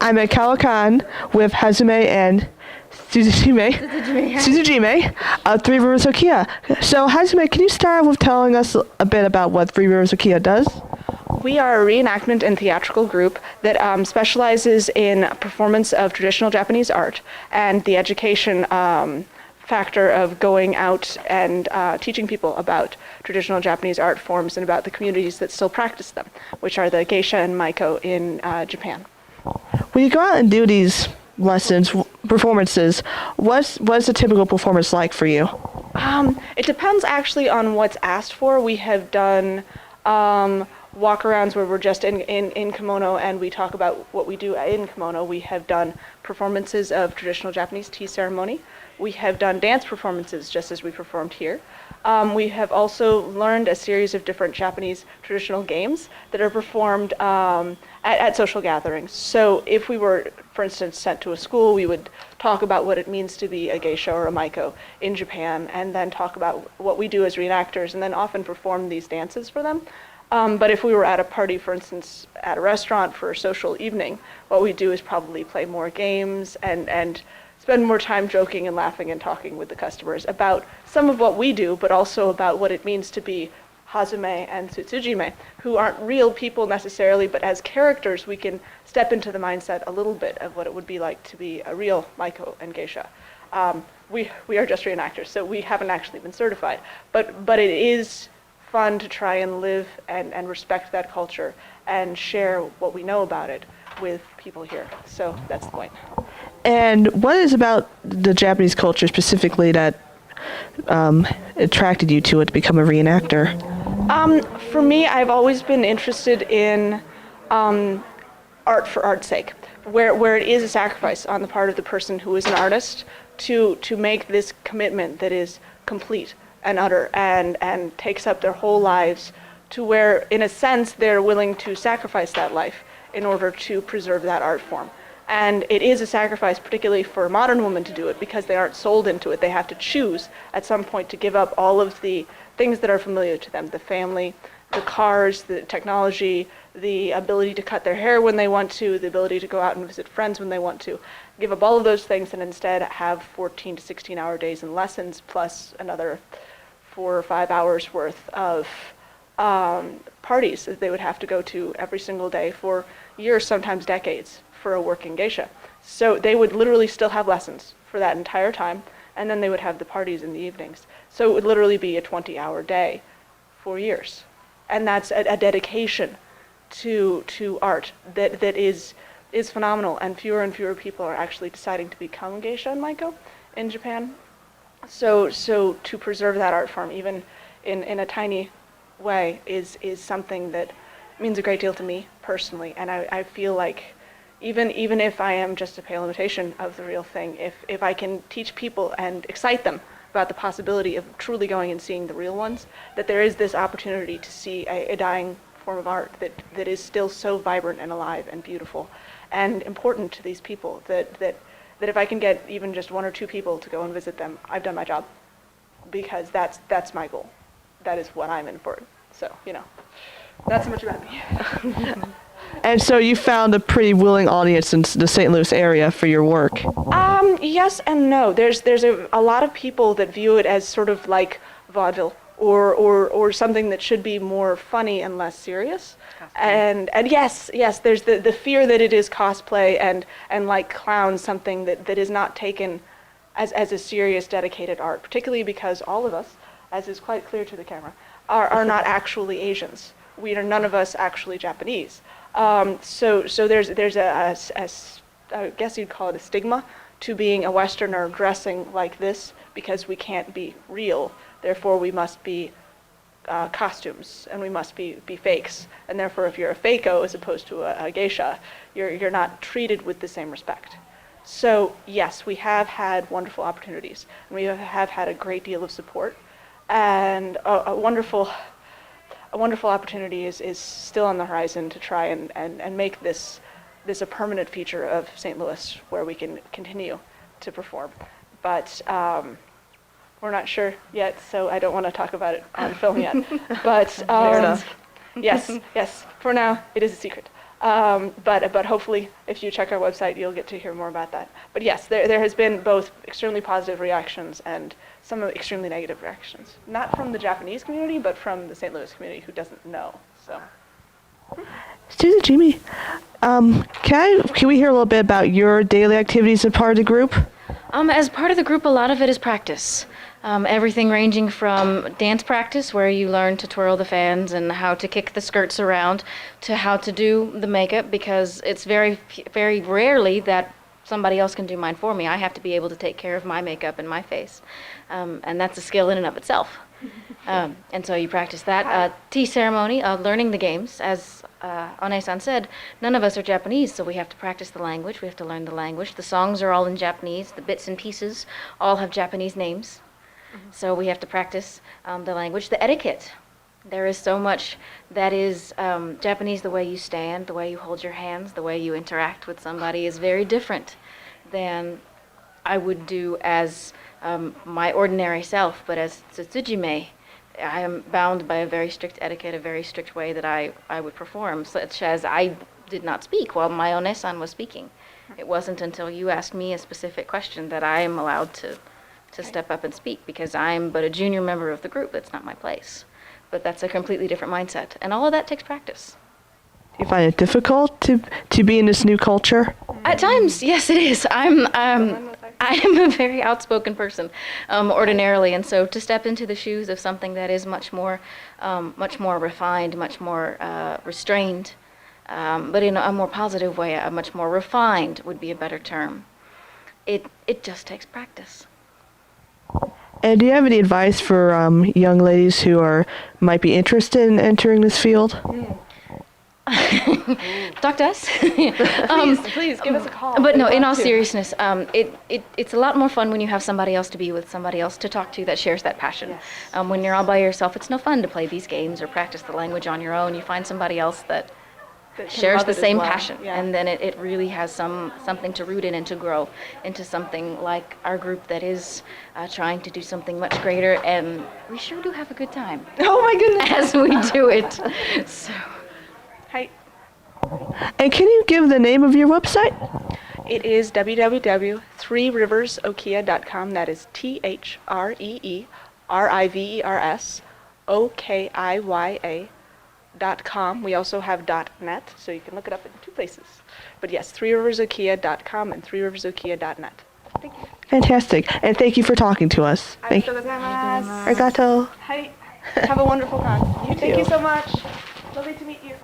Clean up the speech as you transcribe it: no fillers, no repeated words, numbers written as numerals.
I'm at Kawa Kon with Hazume and Suzujime of Three Rivers Okiya. So Hazume, can you start with telling us a bit about what Three Rivers Okiya does? We are a reenactment and theatrical group that specializes in performance of traditional Japanese art and the education factor of going out and teaching people about traditional Japanese art forms and about the communities that still practice them, which are the geisha and maiko in Japan. When you go out and do these lessons, performances, what's a typical performance like for you? It depends actually on what's asked for. We have done walk-arounds where we're just in kimono and we talk about what we do in kimono. We have done performances of traditional Japanese tea ceremony. We have done dance performances just as we performed here. We have also learned a series of different Japanese traditional games that are performed at social gatherings. So if we were, for instance, sent to a school, we would talk about what it means to be a geisha or a maiko in Japan, and then talk about what we do as reenactors, and then often perform these dances for them. But if we were at a party, for instance, at a restaurant for a social evening, what we do is probably play more games and spend more time joking and laughing and talking with the customers about some of what we do, but also about what it means to be Hazume and Tsujime, who aren't real people necessarily, but as characters we can step into the mindset a little bit of what it would be like to be a real maiko and geisha. We are just reenactors, so we haven't actually been certified, but it is fun to try and live and respect that culture and share what we know about it with people here. So that's the point. And what is about the Japanese culture specifically that attracted you to it to become a reenactor? For me, I've always been interested in art for art's sake, where it is a sacrifice on the part of the person who is an artist to make this commitment that is complete and utter and takes up their whole lives, to where, in a sense, they're willing to sacrifice that life in order to preserve that art form. And it is a sacrifice, particularly for a modern woman to do it, because they aren't sold into it. They have to choose at some point to give up all of the things that are familiar to them, the family, the cars, the technology, the ability to cut their hair when they want to, the ability to go out and visit friends when they want to, give up all of those things and instead have 14 to 16-hour days in lessons, plus another 4 or 5 hours worth of parties that they would have to go to every single day for years, sometimes decades, for a working geisha. So they would literally still have lessons for that entire time, and then they would have the parties in the evenings. So it would literally be a 20-hour day for years. And that's a dedication to art that is phenomenal, and fewer people are actually deciding to become geisha and maiko in Japan. So to preserve that art form, even in a tiny way, is something that means a great deal to me personally. And I feel like even if I am just a pale imitation of the real thing, if I can teach people and excite them about the possibility of truly going and seeing the real ones, that there is this opportunity to see a dying form of art that is still so vibrant and alive and beautiful and important to these people, that if I can get even just 1 or 2 people to go and visit them, I've done my job, because that's my goal. That is what I'm in for. So, not so much about me. And so you found a pretty willing audience in the St. Louis area for your work. Yes and no. There's a lot of people that view it as sort of like vaudeville or something that should be more funny and less serious. And yes, there's the fear that it is cosplay and like clowns, something that is not taken as a serious, dedicated art, particularly because all of us, as is quite clear to the camera, are not actually Asians. We are none of us actually Japanese. So there's I guess you'd call it a stigma to being a Westerner dressing like this, because we can't be real. Therefore, we must be costumes, and we must be fakes. And therefore, if you're a faiko as opposed to a geisha, you're not treated with the same respect. So yes, we have had wonderful opportunities, and we have had a great deal of support, and a wonderful opportunity is still on the horizon to try and make this a permanent feature of St. Louis where we can continue to perform. But we're not sure yet, so I don't want to talk about it on film yet. But Fair enough. yes, for now it is a secret. But hopefully, if you check our website, you'll get to hear more about that. But yes, there has been both extremely positive reactions and some extremely negative reactions. Not from the Japanese community, but from the St. Louis community who doesn't know. So. Student Jimmy, can we hear a little bit about your daily activities as part of the group? As part of the group, a lot of it is practice. Everything ranging from dance practice, where you learn to twirl the fans and how to kick the skirts around, to how to do the makeup, because it's very, very rarely that somebody else can do mine for me. I have to be able to take care of my makeup and my face, and that's a skill in and of itself. And so you practice that. Tea ceremony, learning the games. As One-san said, none of us are Japanese, so we have to practice the language. We have to learn the language. The songs are all in Japanese. The bits and pieces all have Japanese names. So we have to practice the language. The etiquette. There is so much that is Japanese. The way you stand, the way you hold your hands, the way you interact with somebody is very different than I would do as my ordinary self. But as Tsujime, I am bound by a very strict etiquette, a very strict way that I would perform, such as I did not speak while my One-san was speaking. It wasn't until you asked me a specific question that I am allowed to step up and speak, because I'm but a junior member of the group. That's not my place. But that's a completely different mindset. And all of that takes practice. Do you find it difficult to be in this new culture? At times, yes, it is. I am a very outspoken person, ordinarily, and so to step into the shoes of something that is much more refined, much more restrained, but in a more positive way, a much more refined would be a better term. It just takes practice. And do you have any advice for young ladies who might be interested in entering this field? Talk to us. Please give us a call. But no, in all seriousness, it's a lot more fun when you have somebody else to be with, somebody else to talk to that shares that passion. Yes. When you're all by yourself, it's no fun to play these games or practice the language on your own. You find somebody else that That can shares love the it as same well. passion, Yeah. and then it really has something to root in and to grow into something like our group that is trying to do something much greater, and we sure do have a good time Oh my goodness. as we do it. So. Hi. And can you give the name of your website? It is www.threeriversokiya.com. That is THREERIVERSOKIYA.com. We also have .net, so you can look it up in two places. But yes, threeriversokiya.com and threeriversokiya.net. Thank you. Fantastic. And thank you for talking to us. Thank you. Arigatou. Arigato. Hi. Have a wonderful con. You Thank too. you so much. Lovely to meet you.